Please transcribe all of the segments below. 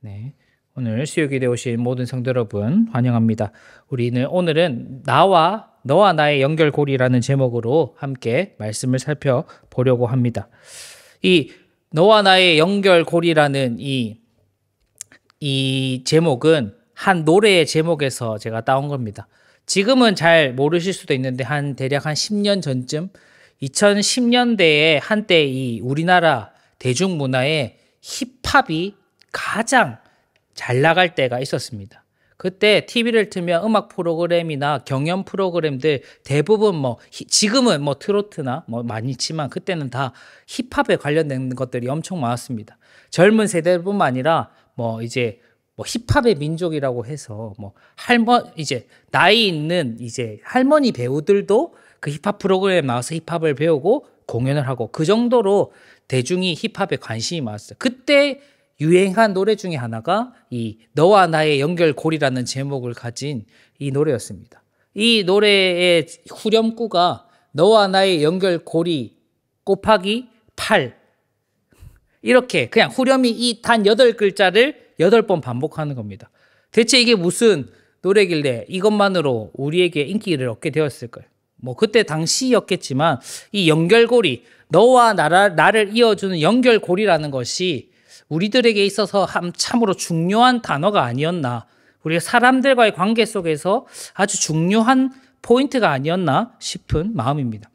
네. 오늘 수요기도에 오신 모든 성도 여러분 환영합니다. 우리는 오늘은 너와 나의 연결고리라는 제목으로 함께 말씀을 살펴보려고 합니다. 이 너와 나의 연결고리라는 이 제목은 한 노래의 제목에서 제가 따온 겁니다. 지금은 잘 모르실 수도 있는데 대략 한 10년 전쯤 2010년대에 한때 이 우리나라 대중문화에 힙합이 가장 잘 나갈 때가 있었습니다. 그때 TV를 틀면 음악 프로그램이나 경연 프로그램들 대부분 지금은 트로트나 많이 있지만 그때는 다 힙합에 관련된 것들이 엄청 많았습니다. 젊은 세대뿐만 아니라 힙합의 민족이라고 해서 나이 있는 할머니 배우들도 그 힙합 프로그램에 나와서 힙합을 배우고 공연을 하고 그 정도로 대중이 힙합에 관심이 많았어요. 그때 유행한 노래 중에 하나가 이 너와 나의 연결고리라는 제목을 가진 이 노래였습니다. 이 노래의 후렴구가 너와 나의 연결고리 곱하기 8 이렇게 그냥 후렴이 이 단 8글자를 8번 반복하는 겁니다. 대체 이게 무슨 노래길래 이것만으로 우리에게 인기를 얻게 되었을까요? 그때 당시였겠지만 이 연결고리, 너와 나를 이어주는 연결고리라는 것이 우리들에게 있어서 참으로 중요한 단어가 아니었나, 우리가 사람들과의 관계 속에서 아주 중요한 포인트가 아니었나 싶은 마음입니다.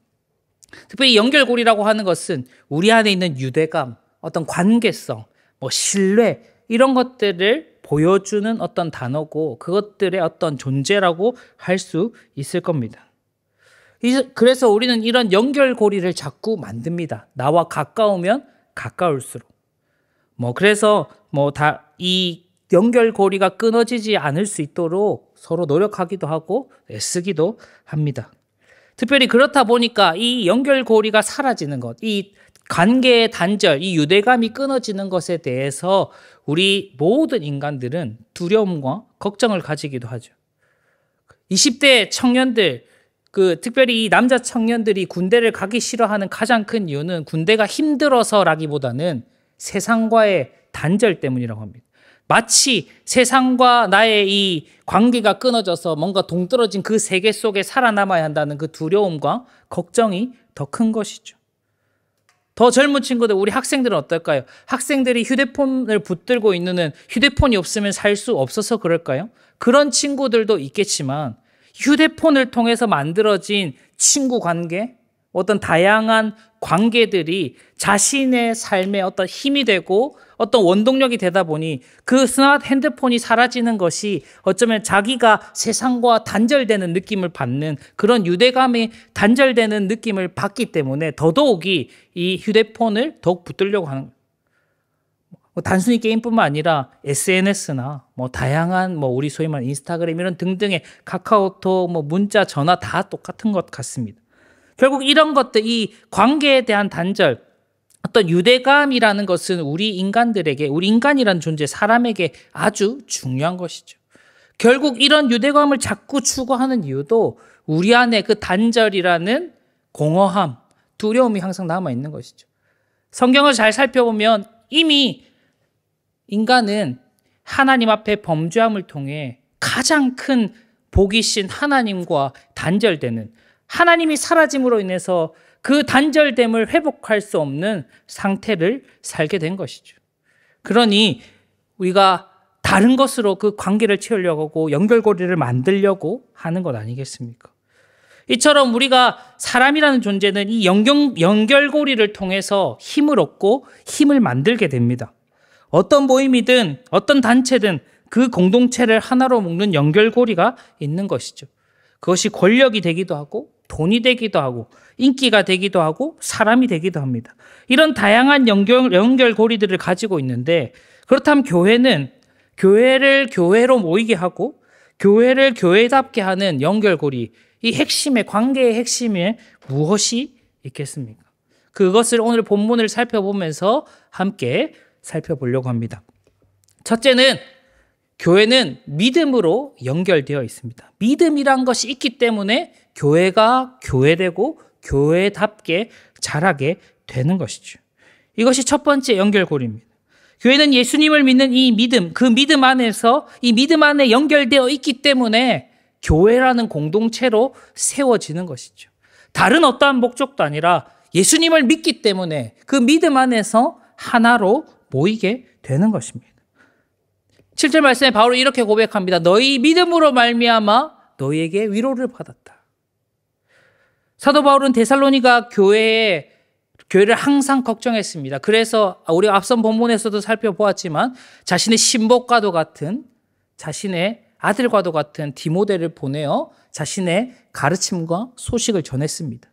특별히 연결고리라고 하는 것은 우리 안에 있는 유대감, 어떤 관계성, 신뢰 이런 것들을 보여주는 어떤 단어고 그것들의 어떤 존재라고 할 수 있을 겁니다. 그래서 우리는 이런 연결고리를 자꾸 만듭니다. 나와 가까우면 가까울수록. 그래서 이 연결고리가 끊어지지 않을 수 있도록 서로 노력하기도 하고 애쓰기도 합니다. 특별히 그렇다 보니까 이 연결고리가 사라지는 것, 이 관계의 단절, 이 유대감이 끊어지는 것에 대해서 우리 모든 인간들은 두려움과 걱정을 가지기도 하죠. 20대 청년들, 특별히 이 남자 청년들이 군대를 가기 싫어하는 가장 큰 이유는 군대가 힘들어서라기보다는 세상과의 단절 때문이라고 합니다. 마치 세상과 나의 이 관계가 끊어져서 뭔가 동떨어진 그 세계 속에 살아남아야 한다는 그 두려움과 걱정이 더 큰 것이죠. 더 젊은 친구들, 우리 학생들은 어떨까요? 학생들이 휴대폰을 붙들고 있는 휴대폰이 없으면 살 수 없어서 그럴까요? 그런 친구들도 있겠지만 휴대폰을 통해서 만들어진 친구 관계, 어떤 다양한 관계들이 자신의 삶에 어떤 힘이 되고 어떤 원동력이 되다 보니 그 스마트 핸드폰이 사라지는 것이 어쩌면 자기가 세상과 단절되는 느낌을 받는 그런 유대감이 단절되는 느낌을 받기 때문에 더더욱이 이 휴대폰을 더욱 붙들려고 하는 거예요. 단순히 게임뿐만 아니라 SNS나 다양한 우리 소위 말하는 인스타그램 이런 등등의 카카오톡, 문자, 전화 다 똑같은 것 같습니다. 결국 이런 것들, 이 관계에 대한 단절, 어떤 유대감이라는 것은 우리 인간이라는 존재, 사람에게 아주 중요한 것이죠. 결국 이런 유대감을 자꾸 추구하는 이유도 우리 안에 그 단절이라는 공허함, 두려움이 항상 남아있는 것이죠. 성경을 잘 살펴보면 이미 인간은 하나님 앞에 범죄함을 통해 가장 큰 복이신 하나님과 단절되는, 하나님이 사라짐으로 인해서 그 단절됨을 회복할 수 없는 상태를 살게 된 것이죠. 그러니 우리가 다른 것으로 그 관계를 채우려고 하고 연결고리를 만들려고 하는 것 아니겠습니까? 이처럼 우리가 사람이라는 존재는 이 연결고리를 통해서 힘을 얻고 힘을 만들게 됩니다. 어떤 모임이든 어떤 단체든 그 공동체를 하나로 묶는 연결고리가 있는 것이죠. 그것이 권력이 되기도 하고 돈이 되기도 하고 인기가 되기도 하고 사람이 되기도 합니다. 이런 다양한 연결고리들을 가지고 있는데, 그렇다면 교회는 교회를 교회로 모이게 하고 교회를 교회답게 하는 연결고리, 이 관계의 핵심에 무엇이 있겠습니까? 그것을 오늘 본문을 살펴보면서 함께 살펴보려고 합니다. 첫째는 교회는 믿음으로 연결되어 있습니다. 믿음이란 것이 있기 때문에 교회가 교회되고 교회답게 자라게 되는 것이죠. 이것이 첫 번째 연결고리입니다. 교회는 예수님을 믿는 이 믿음, 그 믿음 안에서 이 믿음 안에 연결되어 있기 때문에 교회라는 공동체로 세워지는 것이죠. 다른 어떠한 목적도 아니라 예수님을 믿기 때문에 그 믿음 안에서 하나로 모이게 되는 것입니다. 7절 말씀에 바울은 이렇게 고백합니다. 너희 믿음으로 말미암아 너희에게 위로를 받았다. 사도 바울은 데살로니가 교회를 항상 걱정했습니다. 그래서 우리가 앞선 본문에서도 살펴보았지만 자신의 신복과도 같은, 자신의 아들과도 같은 디모데를 보내어 자신의 가르침과 소식을 전했습니다.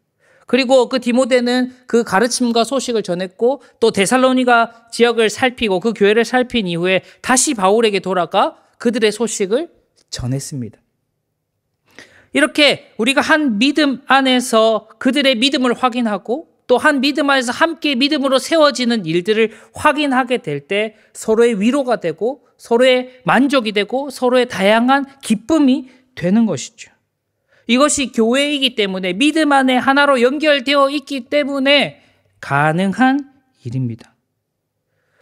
그리고 그 디모데는 그 가르침과 소식을 전했고 또 데살로니가 지역을 살피고 그 교회를 살핀 이후에 다시 바울에게 돌아가 그들의 소식을 전했습니다. 이렇게 우리가 한 믿음 안에서 그들의 믿음을 확인하고 또 한 믿음 안에서 함께 믿음으로 세워지는 일들을 확인하게 될 때 서로의 위로가 되고 서로의 만족이 되고 서로의 다양한 기쁨이 되는 것이죠. 이것이 교회이기 때문에 믿음 안에 하나로 연결되어 있기 때문에 가능한 일입니다.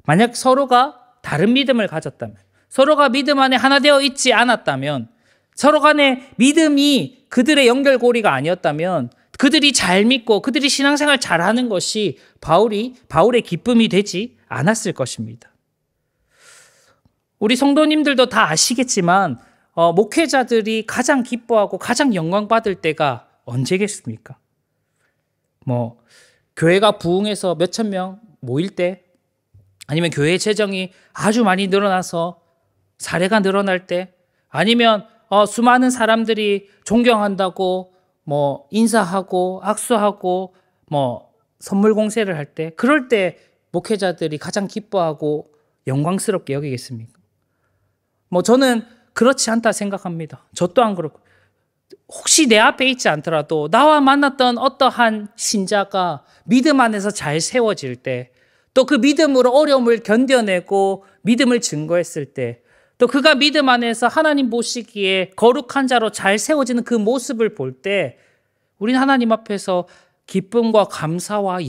만약 서로가 다른 믿음을 가졌다면, 서로가 믿음 안에 하나 되어 있지 않았다면, 서로 간의 믿음이 그들의 연결고리가 아니었다면 그들이 잘 믿고 그들이 신앙생활 잘하는 것이 바울의 기쁨이 되지 않았을 것입니다. 우리 성도님들도 다 아시겠지만 목회자들이 가장 기뻐하고 가장 영광받을 때가 언제겠습니까? 교회가 부흥해서 몇천 명 모일 때, 아니면 교회 재정이 아주 많이 늘어나서 사례가 늘어날 때, 아니면 수많은 사람들이 존경한다고 인사하고 악수하고 선물 공세를 할 때, 그럴 때 목회자들이 가장 기뻐하고 영광스럽게 여기겠습니까? 저는 그렇지 않다 생각합니다. 저 또한 그렇고, 혹시 내 앞에 있지 않더라도 나와 만났던 어떠한 신자가 믿음 안에서 잘 세워질 때, 또 그 믿음으로 어려움을 견뎌내고 믿음을 증거했을 때, 또 그가 믿음 안에서 하나님 보시기에 거룩한 자로 잘 세워지는 그 모습을 볼 때 우리는 하나님 앞에서 기쁨과 감사와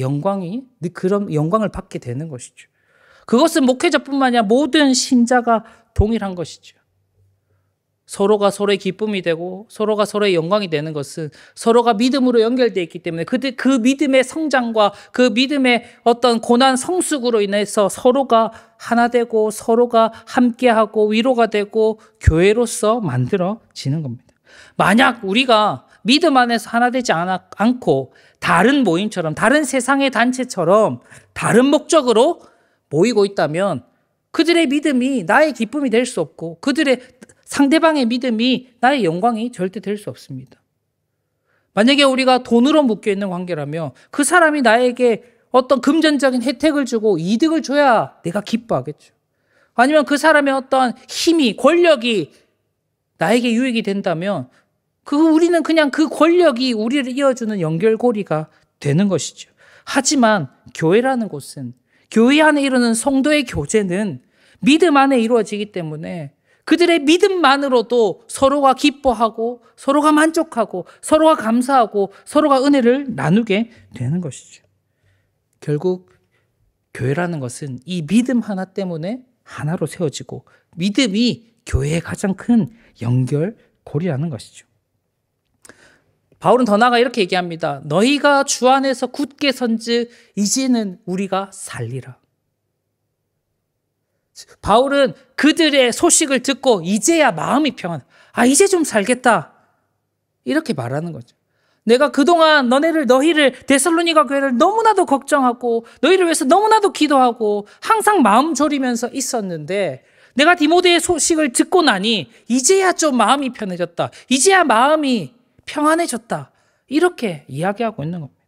그런 영광을 받게 되는 것이죠. 그것은 목회자뿐만 아니라 모든 신자가 동일한 것이죠. 서로가 서로의 기쁨이 되고 서로가 서로의 영광이 되는 것은 서로가 믿음으로 연결되어 있기 때문에 그 믿음의 성장과 그 믿음의 어떤 고난 성숙으로 인해서 서로가 하나 되고 서로가 함께하고 위로가 되고 교회로서 만들어지는 겁니다. 만약 우리가 믿음 안에서 하나 되지 않고 다른 모임처럼, 다른 세상의 단체처럼 다른 목적으로 모이고 있다면 그들의 믿음이 나의 기쁨이 될 수 없고 그들의 상대방의 믿음이 나의 영광이 절대 될 수 없습니다. 만약에 우리가 돈으로 묶여있는 관계라면 그 사람이 나에게 어떤 금전적인 혜택을 주고 이득을 줘야 내가 기뻐하겠죠. 아니면 그 사람의 어떤 힘이, 권력이 나에게 유익이 된다면 우리는 그냥 그 권력이 우리를 이어주는 연결고리가 되는 것이죠. 하지만 교회라는 곳은, 교회 안에 이루는 성도의 교제는 믿음 안에 이루어지기 때문에 그들의 믿음만으로도 서로가 기뻐하고 서로가 만족하고 서로가 감사하고 서로가 은혜를 나누게 되는 것이죠. 결국 교회라는 것은 이 믿음 하나 때문에 하나로 세워지고 믿음이 교회의 가장 큰 연결고리라는 것이죠. 바울은 더 나아가 이렇게 얘기합니다. 너희가 주 안에서 굳게 선즉 이제는 우리가 살리라. 바울은 그들의 소식을 듣고 이제야 마음이 평안. 이제 좀 살겠다. 이렇게 말하는 거죠. 내가 그동안 너희를 데살로니가 교회를 너무나도 걱정하고 너희를 위해서 너무나도 기도하고 항상 마음 졸이면서 있었는데 내가 디모데의 소식을 듣고 나니 이제야 좀 마음이 편해졌다. 이제야 마음이 평안해졌다. 이렇게 이야기하고 있는 겁니다.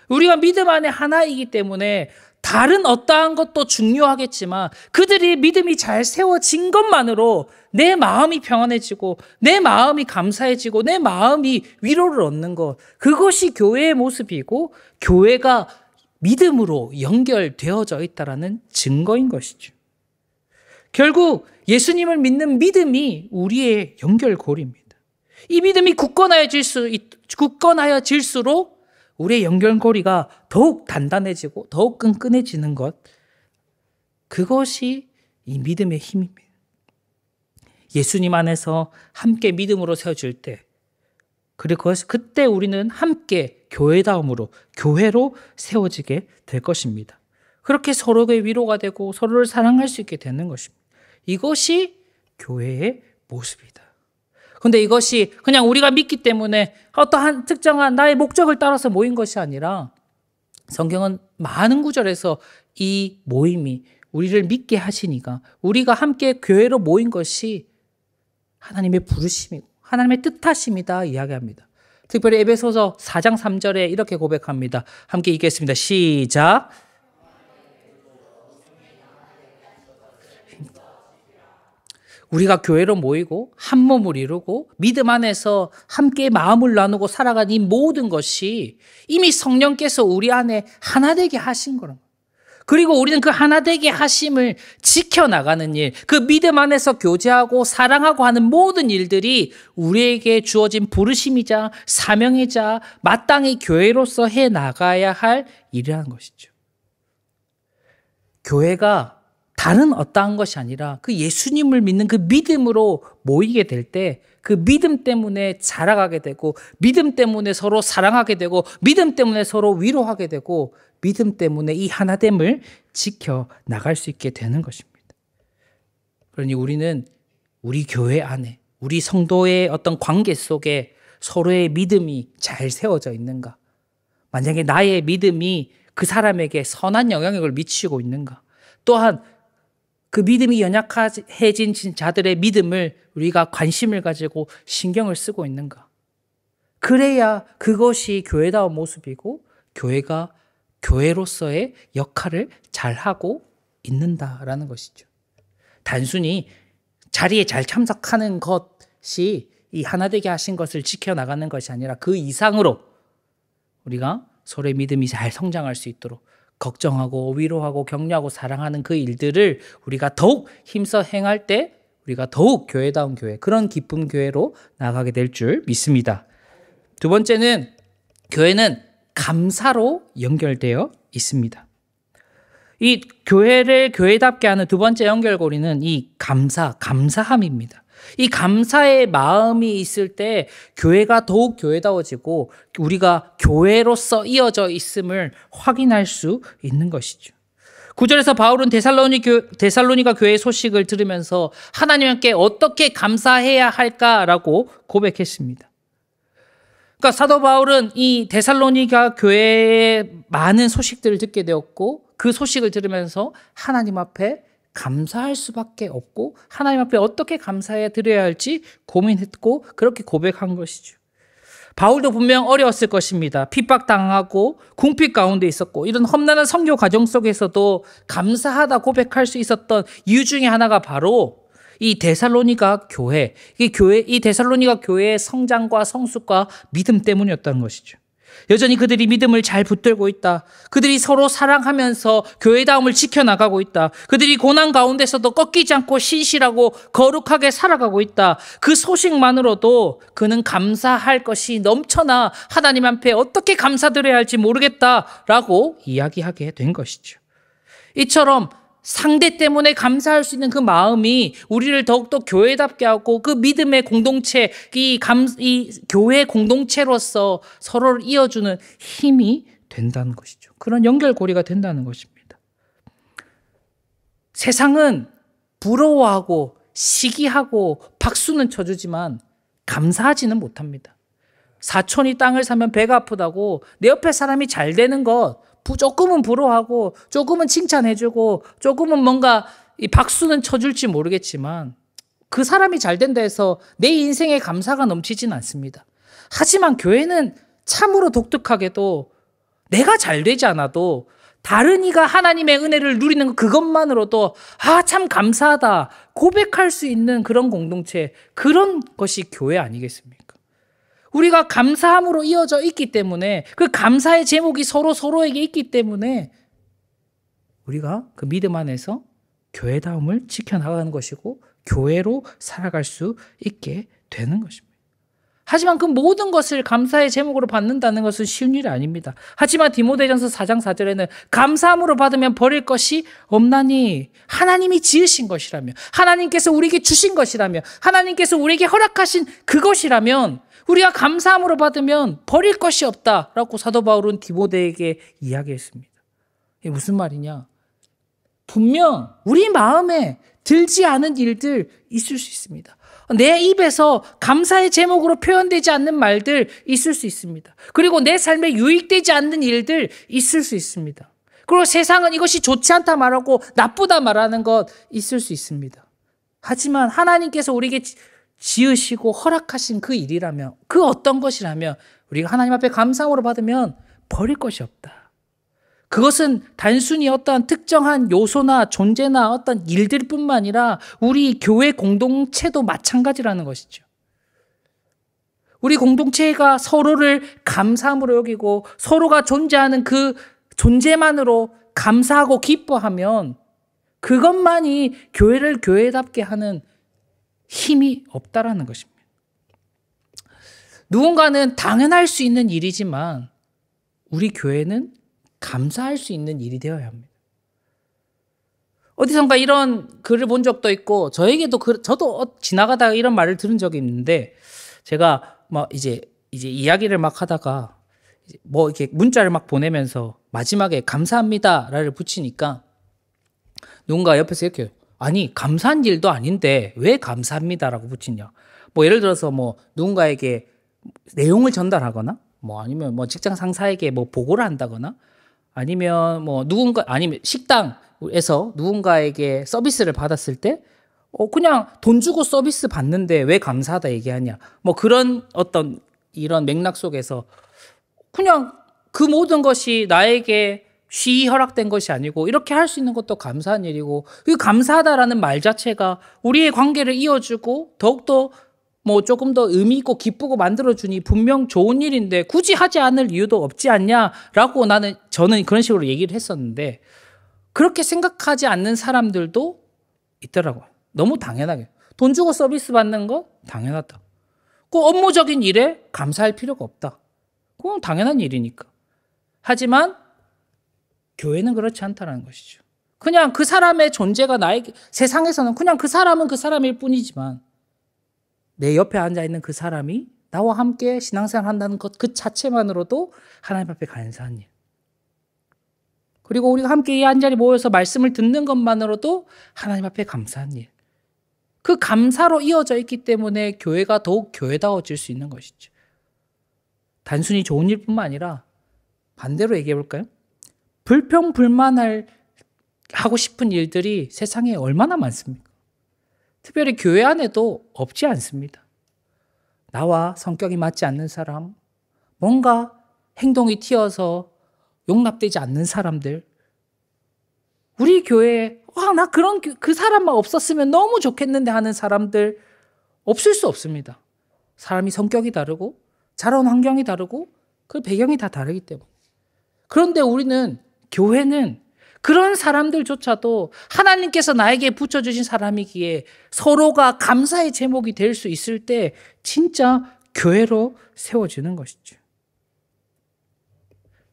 우리가 믿음 안에 하나이기 때문에 다른 어떠한 것도 중요하겠지만 그들이 믿음이 잘 세워진 것만으로 내 마음이 평안해지고 내 마음이 감사해지고 내 마음이 위로를 얻는 것, 그것이 교회의 모습이고 교회가 믿음으로 연결되어져 있다는 증거인 것이죠. 결국 예수님을 믿는 믿음이 우리의 연결고리입니다. 이 믿음이 굳건하여질수록 우리의 연결고리가 더욱 단단해지고 더욱 끈끈해지는 것, 그것이 이 믿음의 힘입니다. 예수님 안에서 함께 믿음으로 세워질 때, 그리고 그때 우리는 함께 교회다움으로, 교회로 세워지게 될 것입니다. 그렇게 서로의 위로가 되고 서로를 사랑할 수 있게 되는 것입니다. 이것이 교회의 모습이다. 그런데 이것이 그냥 우리가 믿기 때문에 어떠한 특정한 나의 목적을 따라서 모인 것이 아니라, 성경은 많은 구절에서 이 모임이 우리를 믿게 하시니까 우리가 함께 교회로 모인 것이 하나님의 부르심이고 하나님의 뜻하심이다 이야기합니다. 특별히 에베소서 4장 3절에 이렇게 고백합니다. 함께 읽겠습니다. 시작. 우리가 교회로 모이고 한 몸을 이루고 믿음 안에서 함께 마음을 나누고 살아가는 이 모든 것이 이미 성령께서 우리 안에 하나 되게 하신 거랍니다. 그리고 우리는 그 하나 되게 하심을 지켜나가는 일, 그 믿음 안에서 교제하고 사랑하고 하는 모든 일들이 우리에게 주어진 부르심이자 사명이자 마땅히 교회로서 해나가야 할 일이라는 것이죠. 교회가 다른 어떠한 것이 아니라 그 예수님을 믿는 그 믿음으로 모이게 될 때 그 믿음 때문에 자라가게 되고, 믿음 때문에 서로 사랑하게 되고, 믿음 때문에 서로 위로하게 되고, 믿음 때문에 이 하나됨을 지켜나갈 수 있게 되는 것입니다. 그러니 우리는 우리 교회 안에, 우리 성도의 어떤 관계 속에 서로의 믿음이 잘 세워져 있는가? 만약에 나의 믿음이 그 사람에게 선한 영향력을 미치고 있는가? 또한 그 믿음이 연약해진 자들의 믿음을 우리가 관심을 가지고 신경을 쓰고 있는가? 그래야 그것이 교회다운 모습이고 교회가 교회로서의 역할을 잘하고 있는다라는 것이죠. 단순히 자리에 잘 참석하는 것이 이 하나 되게 하신 것을 지켜나가는 것이 아니라 그 이상으로 우리가 서로의 믿음이 잘 성장할 수 있도록 걱정하고 위로하고 격려하고 사랑하는 그 일들을 우리가 더욱 힘써 행할 때 우리가 더욱 교회다운 교회, 그런 기쁨 교회로 나가게 될 줄 믿습니다. 두 번째는 교회는 감사로 연결되어 있습니다. 이 교회를 교회답게 하는 두 번째 연결고리는 이 감사함입니다. 이 감사의 마음이 있을 때 교회가 더욱 교회다워지고 우리가 교회로서 이어져 있음을 확인할 수 있는 것이죠. 9절에서 바울은 데살로니가 교회의 소식을 들으면서 하나님께 어떻게 감사해야 할까라고 고백했습니다. 그러니까 사도 바울은 이 데살로니가 교회의 많은 소식들을 듣게 되었고 그 소식을 들으면서 하나님 앞에 감사할 수밖에 없고 하나님 앞에 어떻게 감사해 드려야 할지 고민했고 그렇게 고백한 것이죠. 바울도 분명 어려웠을 것입니다. 핍박당하고 궁핍 가운데 있었고 이런 험난한 선교 과정 속에서도 감사하다 고백할 수 있었던 이유 중에 하나가 바로 이 데살로니가 교회, 이 데살로니가 교회의 성장과 성숙과 믿음 때문이었다는 것이죠. 여전히 그들이 믿음을 잘 붙들고 있다. 그들이 서로 사랑하면서 교회다움을 지켜나가고 있다. 그들이 고난 가운데서도 꺾이지 않고 신실하고 거룩하게 살아가고 있다. 그 소식만으로도 그는 감사할 것이 넘쳐나 하나님 앞에 어떻게 감사드려야 할지 모르겠다라고 이야기하게 된 것이죠. 이처럼 상대 때문에 감사할 수 있는 그 마음이 우리를 더욱더 교회답게 하고 그 믿음의 공동체, 이 교회 공동체로서 서로를 이어주는 힘이 된다는 것이죠. 그런 연결고리가 된다는 것입니다. 세상은 부러워하고 시기하고 박수는 쳐주지만 감사하지는 못합니다. 사촌이 땅을 사면 배가 아프다고 내 옆에 사람이 잘 되는 것 조금은 부러워하고 조금은 칭찬해주고 조금은 뭔가 이 박수는 쳐줄지 모르겠지만 그 사람이 잘 된다 해서 내 인생에 감사가 넘치진 않습니다. 하지만 교회는 참으로 독특하게도 내가 잘 되지 않아도 다른 이가 하나님의 은혜를 누리는 것 그것만으로도 참 감사하다 고백할 수 있는 그런 공동체, 그런 것이 교회 아니겠습니까? 우리가 감사함으로 이어져 있기 때문에 그 감사의 제목이 서로에게 있기 때문에 우리가 그 믿음 안에서 교회다움을 지켜나가는 것이고 교회로 살아갈 수 있게 되는 것입니다. 하지만 그 모든 것을 감사의 제목으로 받는다는 것은 쉬운 일이 아닙니다. 하지만 디모데전서 4장 4절에는 감사함으로 받으면 버릴 것이 없나니 하나님이 지으신 것이라며 하나님께서 우리에게 주신 것이라며 하나님께서 우리에게 허락하신 그것이라면 우리가 감사함으로 받으면 버릴 것이 없다라고 사도 바울은 디모데에게 이야기했습니다. 이게 무슨 말이냐? 분명 우리 마음에 들지 않은 일들 있을 수 있습니다. 내 입에서 감사의 제목으로 표현되지 않는 말들 있을 수 있습니다. 그리고 내 삶에 유익되지 않는 일들 있을 수 있습니다. 그리고 세상은 이것이 좋지 않다 말하고 나쁘다 말하는 것 있을 수 있습니다. 하지만 하나님께서 우리에게 지으시고 허락하신 그 일이라면 그 어떤 것이라면 우리가 하나님 앞에 감사함으로 받으면 버릴 것이 없다. 그것은 단순히 어떤 특정한 요소나 존재나 어떤 일들뿐만 아니라 우리 교회 공동체도 마찬가지라는 것이죠. 우리 공동체가 서로를 감사함으로 여기고 서로가 존재하는 그 존재만으로 감사하고 기뻐하면 그것만이 교회를 교회답게 하는 힘이 없다라는 것입니다. 누군가는 당연할 수 있는 일이지만 우리 교회는 감사할 수 있는 일이 되어야 합니다. 어디선가 이런 글을 본 적도 있고 저에게도 저도 지나가다가 이런 말을 들은 적이 있는데 제가 막 이제 이야기를 막 하다가 뭐 이렇게 문자를 막 보내면서 마지막에 감사합니다를 붙이니까 누군가 옆에서 이렇게 아니 감사한 일도 아닌데 왜 감사합니다라고 붙이냐. 뭐 예를 들어서 뭐 누군가에게 내용을 전달하거나 뭐 아니면 뭐 직장 상사에게 뭐 보고를 한다거나 아니면 뭐 아니면 식당에서 누군가에게 서비스를 받았을 때 그냥 돈 주고 서비스 받는데 왜 감사하다 얘기하냐. 뭐 그런 어떤 이런 맥락 속에서 그냥 그 모든 것이 나에게 쉬이 허락된 것이 아니고 이렇게 할 수 있는 것도 감사한 일이고 그 감사하다라는 말 자체가 우리의 관계를 이어주고 더욱더 뭐 조금 더 의미 있고 기쁘고 만들어주니 분명 좋은 일인데 굳이 하지 않을 이유도 없지 않냐라고 저는 그런 식으로 얘기를 했었는데 그렇게 생각하지 않는 사람들도 있더라고요. 너무 당연하게. 돈 주고 서비스 받는 거 당연하다. 그 업무적인 일에 감사할 필요가 없다. 그건 당연한 일이니까. 하지만 교회는 그렇지 않다는 것이죠. 그냥 그 사람의 존재가 세상에서는 그냥 그 사람은 그 사람일 뿐이지만 내 옆에 앉아있는 그 사람이 나와 함께 신앙생활 한다는 것 그 자체만으로도 하나님 앞에 감사한 일. 그리고 우리가 함께 이 한자리 모여서 말씀을 듣는 것만으로도 하나님 앞에 감사한 일. 그 감사로 이어져 있기 때문에 교회가 더욱 교회다워질 수 있는 것이죠. 단순히 좋은 일뿐만 아니라 반대로 얘기해 볼까요? 하고 싶은 일들이 세상에 얼마나 많습니까? 특별히 교회 안에도 없지 않습니다. 나와 성격이 맞지 않는 사람, 뭔가 행동이 튀어서 용납되지 않는 사람들, 우리 교회에 나 그 사람만 없었으면 너무 좋겠는데 하는 사람들 없을 수 없습니다. 사람이 성격이 다르고 자라온 환경이 다르고 그 배경이 다 다르기 때문에. 그런데 교회는 그런 사람들조차도 하나님께서 나에게 붙여주신 사람이기에 서로가 감사의 제목이 될 수 있을 때 진짜 교회로 세워지는 것이죠.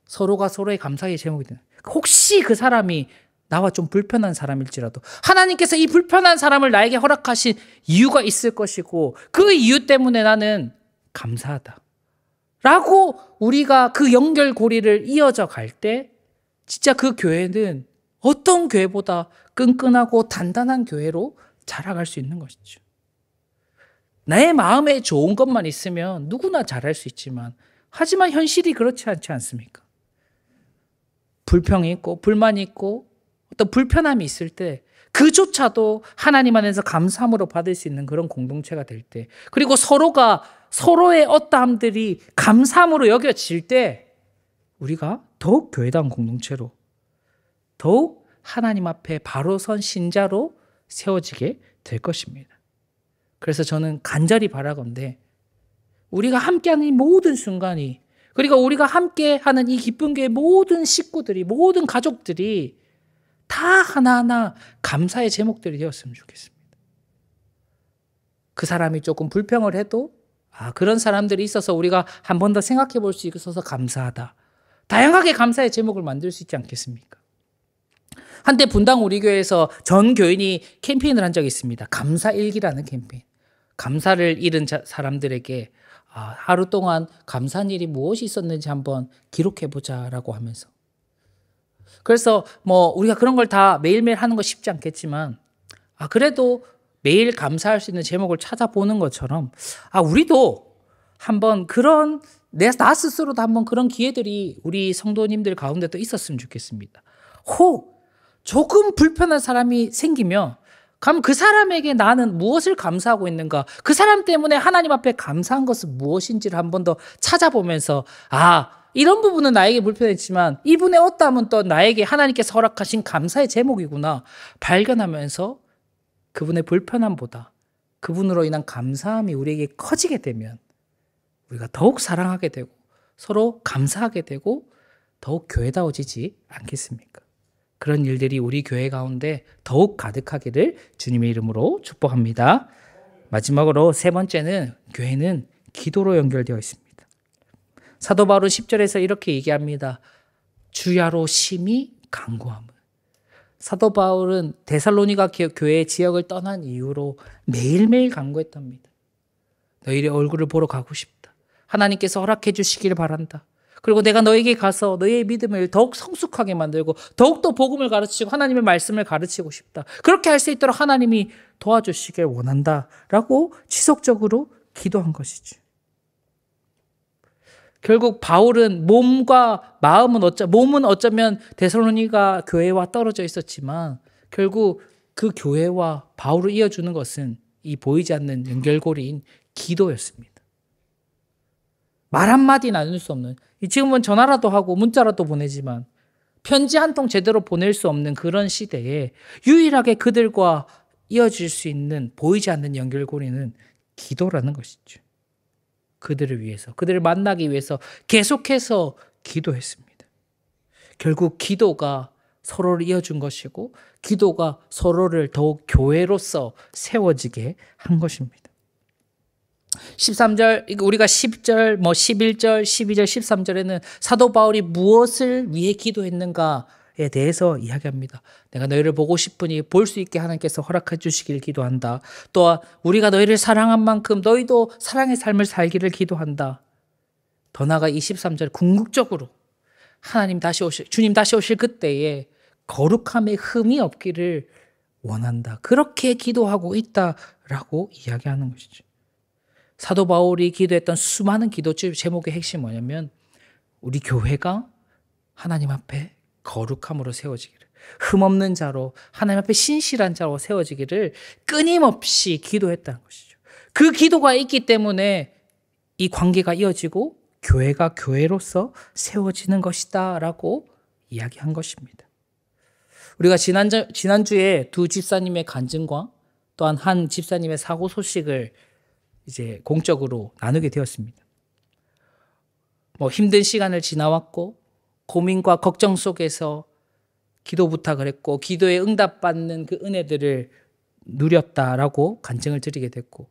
서로가 서로의 감사의 제목이 되는. 혹시 그 사람이 나와 좀 불편한 사람일지라도 하나님께서 이 불편한 사람을 나에게 허락하신 이유가 있을 것이고 그 이유 때문에 나는 감사하다. 라고 우리가 그 연결고리를 이어져 갈 때 진짜 그 교회는 어떤 교회보다 끈끈하고 단단한 교회로 자라갈 수 있는 것이죠. 나의 마음에 좋은 것만 있으면 누구나 잘할 수 있지만 하지만 현실이 그렇지 않지 않습니까? 불평이 있고 불만이 있고 어떤 불편함이 있을 때 그조차도 하나님 안에서 감사함으로 받을 수 있는 그런 공동체가 될 때 그리고 서로가 서로의 어떠함들이 감사함으로 여겨질 때 우리가 더욱 교회다운 공동체로 더욱 하나님 앞에 바로 선 신자로 세워지게 될 것입니다. 그래서 저는 간절히 바라건대 우리가 함께하는 이 모든 순간이 그리고 우리가 함께하는 이 기쁜 교회의 모든 식구들이 모든 가족들이 다 하나하나 감사의 제목들이 되었으면 좋겠습니다. 그 사람이 조금 불평을 해도 그런 사람들이 있어서 우리가 한 번 더 생각해 볼 수 있어서 감사하다. 다양하게 감사의 제목을 만들 수 있지 않겠습니까? 한때 분당 우리 교회에서 전 교인이 캠페인을 한 적이 있습니다. 감사일기라는 캠페인. 감사를 잃은 사람들에게 하루 동안 감사한 일이 무엇이 있었는지 한번 기록해보자라고 하면서. 그래서 우리가 그런 걸 다 매일매일 하는 거 쉽지 않겠지만 그래도 매일 감사할 수 있는 제목을 찾아보는 것처럼 우리도 한번 그런 나 스스로도 한번 그런 기회들이 우리 성도님들 가운데도 있었으면 좋겠습니다. 조금 불편한 사람이 생기면 그럼 그 사람에게 나는 무엇을 감사하고 있는가? 그 사람 때문에 하나님 앞에 감사한 것은 무엇인지를 한 번 더 찾아보면서 이런 부분은 나에게 불편했지만 이분의 어떠함은 또 나에게 하나님께서 허락하신 감사의 제목이구나 발견하면서 그분의 불편함보다 그분으로 인한 감사함이 우리에게 커지게 되면 우리가 더욱 사랑하게 되고 서로 감사하게 되고 더욱 교회다워지지 않겠습니까? 그런 일들이 우리 교회 가운데 더욱 가득하기를 주님의 이름으로 축복합니다. 마지막으로 세 번째는 교회는 기도로 연결되어 있습니다. 사도 바울은 10절에서 이렇게 얘기합니다. 주야로 심히 간구함을. 사도 바울은 데살로니가 교회의 지역을 떠난 이후로 매일매일 간구했답니다. 너희의 얼굴을 보러 가고 싶다. 하나님께서 허락해 주시기를 바란다. 그리고 내가 너에게 가서 너의 믿음을 더욱 성숙하게 만들고 더욱더 복음을 가르치고 하나님의 말씀을 가르치고 싶다. 그렇게 할 수 있도록 하나님이 도와주시길 원한다라고 지속적으로 기도한 것이죠. 결국 바울은 몸과 마음은 몸은 어쩌면 데살로니가 교회와 떨어져 있었지만 결국 그 교회와 바울을 이어주는 것은 이 보이지 않는 연결고리인 기도였습니다. 말 한마디 나눌 수 없는, 지금은 전화라도 하고 문자라도 보내지만 편지 한 통 제대로 보낼 수 없는 그런 시대에 유일하게 그들과 이어질 수 있는 보이지 않는 연결고리는 기도라는 것이죠. 그들을 위해서, 그들을 만나기 위해서 계속해서 기도했습니다. 결국 기도가 서로를 이어준 것이고 기도가 서로를 더욱 교회로서 세워지게 한 것입니다. 13절, 우리가 10절, 11절, 12절, 13절에는 사도 바울이 무엇을 위해 기도했는가에 대해서 이야기합니다. 내가 너희를 보고 싶으니 볼 수 있게 하나님께서 허락해 주시기를 기도한다. 또한 우리가 너희를 사랑한 만큼 너희도 사랑의 삶을 살기를 기도한다. 더 나아가 23절 궁극적으로 주님 다시 오실 그때에 거룩함에 흠이 없기를 원한다. 그렇게 기도하고 있다라고 이야기하는 것이죠. 사도 바울이 기도했던 수많은 기도 제목의 핵심이 뭐냐면 우리 교회가 하나님 앞에 거룩함으로 세워지기를, 흠없는 자로 하나님 앞에 신실한 자로 세워지기를 끊임없이 기도했다는 것이죠. 그 기도가 있기 때문에 이 관계가 이어지고 교회가 교회로서 세워지는 것이다 라고 이야기한 것입니다. 우리가 지난주에 두 집사님의 간증과 또한 한 집사님의 사고 소식을 이제 공적으로 나누게 되었습니다. 힘든 시간을 지나왔고 고민과 걱정 속에서 기도 부탁을 했고 기도에 응답받는 그 은혜들을 누렸다라고 간증을 드리게 됐고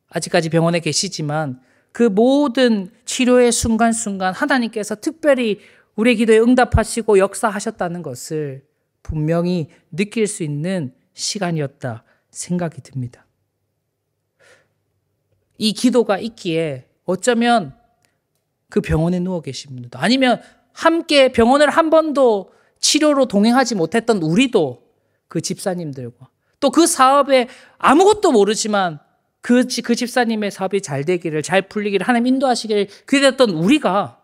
아직까지 병원에 계시지만 그 모든 치료의 순간순간 하나님께서 특별히 우리의 기도에 응답하시고 역사하셨다는 것을 분명히 느낄 수 있는 시간이었다 생각이 듭니다. 이 기도가 있기에 어쩌면 그 병원에 누워 계신 분들도 아니면 함께 병원을 한 번도 치료로 동행하지 못했던 우리도 그 집사님들과 또 그 사업에 아무것도 모르지만 그 집사님의 사업이 잘 되기를, 잘 풀리기를 하나님 인도하시기를 기대했던 우리가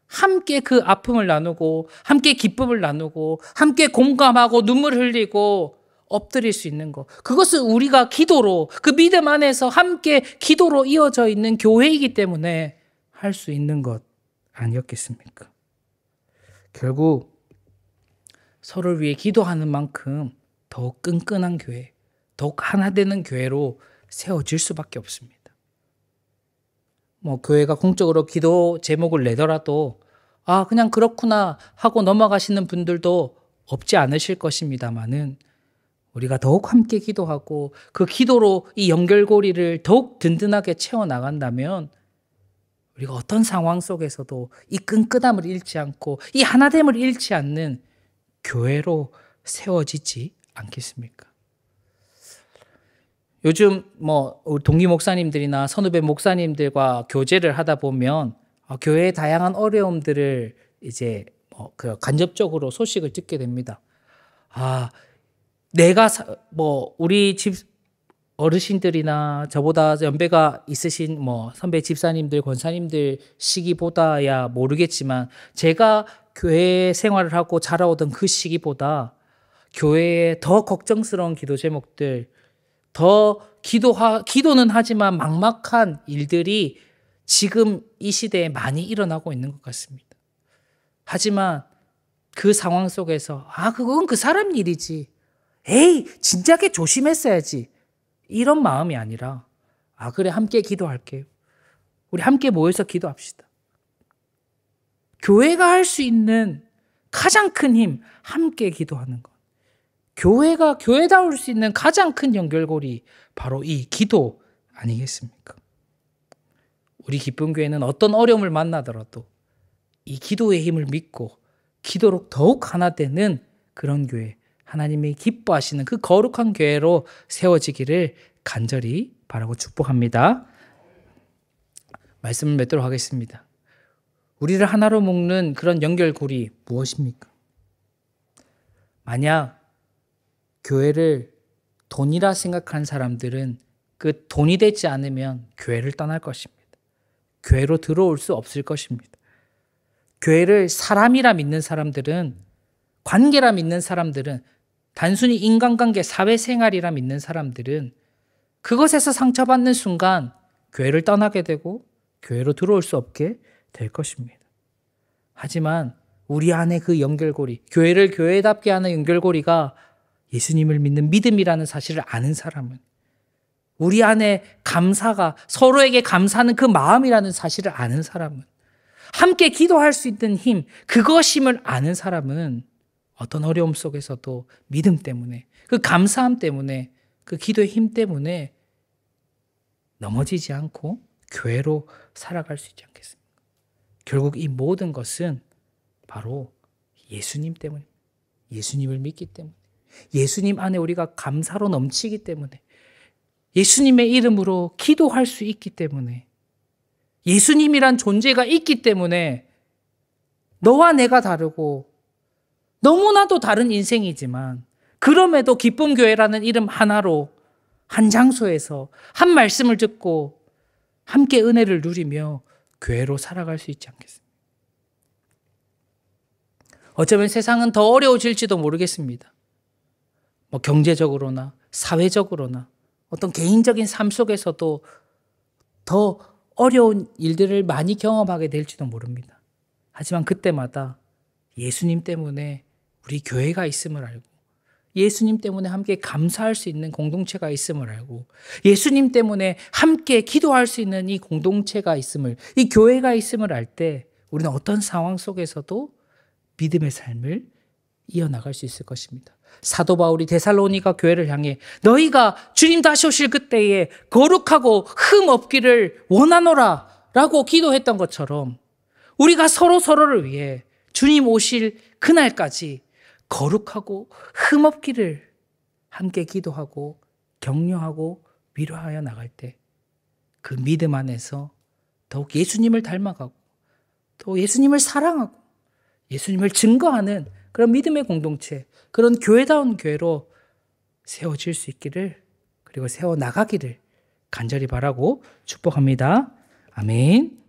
함께 그 아픔을 나누고 함께 기쁨을 나누고 함께 공감하고 눈물 흘리고 엎드릴 수 있는 것, 그것은 우리가 기도로 그 믿음 안에서 함께 기도로 이어져 있는 교회이기 때문에 할 수 있는 것 아니었겠습니까? 결국 서로를 위해 기도하는 만큼 더욱 끈끈한 교회, 더욱 하나 되는 교회로 세워질 수밖에 없습니다. 교회가 공적으로 기도 제목을 내더라도 그냥 그렇구나 하고 넘어가시는 분들도 없지 않으실 것입니다만은 우리가 더욱 함께 기도하고 그 기도로 이 연결고리를 더욱 든든하게 채워나간다면 우리가 어떤 상황 속에서도 이 끈끈함을 잃지 않고 이 하나됨을 잃지 않는 교회로 세워지지 않겠습니까? 요즘 우리 동기 목사님들이나 선후배 목사님들과 교제를 하다 보면 교회의 다양한 어려움들을 이제 간접적으로 소식을 듣게 됩니다. 내가 우리 집 어르신들이나 저보다 연배가 있으신 선배 집사님들, 권사님들 시기보다야 모르겠지만 제가 교회 생활을 하고 자라오던 그 시기보다 교회에 더 걱정스러운 기도 제목들, 더 기도는 하지만 막막한 일들이 지금 이 시대에 많이 일어나고 있는 것 같습니다. 하지만 그 상황 속에서 그건 그 사람 일이지. 에이, 진작에 조심했어야지. 이런 마음이 아니라 그래, 함께 기도할게요. 우리 함께 모여서 기도합시다. 교회가 할 수 있는 가장 큰 힘, 함께 기도하는 것. 교회가 교회다울 수 있는 가장 큰 연결고리, 바로 이 기도 아니겠습니까? 우리 기쁨 교회는 어떤 어려움을 만나더라도 이 기도의 힘을 믿고 기도로 더욱 하나 되는 그런 교회, 하나님이 기뻐하시는 그 거룩한 교회로 세워지기를 간절히 바라고 축복합니다. 말씀을 맺도록 하겠습니다. 우리를 하나로 묶는 그런 연결고리 무엇입니까? 만약 교회를 돈이라 생각한 사람들은 그 돈이 되지 않으면 교회를 떠날 것입니다. 교회로 들어올 수 없을 것입니다. 교회를 사람이라 믿는 사람들은, 관계라 믿는 사람들은, 단순히 인간관계, 사회생활이라 믿는 사람들은 그것에서 상처받는 순간 교회를 떠나게 되고 교회로 들어올 수 없게 될 것입니다. 하지만 우리 안에 그 연결고리, 교회를 교회답게 하는 연결고리가 예수님을 믿는 믿음이라는 사실을 아는 사람은, 우리 안에 감사가, 서로에게 감사하는 그 마음이라는 사실을 아는 사람은, 함께 기도할 수 있는 힘, 그것임을 아는 사람은 어떤 어려움 속에서도 믿음 때문에, 그 감사함 때문에, 그 기도의 힘 때문에 넘어지지 않고 교회로 살아갈 수 있지 않겠습니까? 결국 이 모든 것은 바로 예수님 때문입니다. 예수님을 믿기 때문에, 예수님 안에 우리가 감사로 넘치기 때문에, 예수님의 이름으로 기도할 수 있기 때문에, 예수님이란 존재가 있기 때문에 너와 내가 다르고 너무나도 다른 인생이지만 그럼에도 기쁨교회라는 이름 하나로 한 장소에서 한 말씀을 듣고 함께 은혜를 누리며 교회로 살아갈 수 있지 않겠습니까? 어쩌면 세상은 더 어려워질지도 모르겠습니다. 경제적으로나 사회적으로나 어떤 개인적인 삶 속에서도 더 어려운 일들을 많이 경험하게 될지도 모릅니다. 하지만 그때마다 예수님 때문에 우리 교회가 있음을 알고, 예수님 때문에 함께 감사할 수 있는 공동체가 있음을 알고, 예수님 때문에 함께 기도할 수 있는 이 공동체가 있음을, 이 교회가 있음을 알 때 우리는 어떤 상황 속에서도 믿음의 삶을 이어나갈 수 있을 것입니다. 사도 바울이 데살로니가 교회를 향해 너희가 주님 다시 오실 그때에 거룩하고 흠 없기를 원하노라 라고 기도했던 것처럼 우리가 서로를 위해 주님 오실 그날까지 거룩하고 흠 없기를 함께 기도하고 격려하고 위로하여 나갈 때 그 믿음 안에서 더욱 예수님을 닮아가고 또 예수님을 사랑하고 예수님을 증거하는 그런 믿음의 공동체, 그런 교회다운 교회로 세워질 수 있기를, 그리고 세워나가기를 간절히 바라고 축복합니다. 아멘.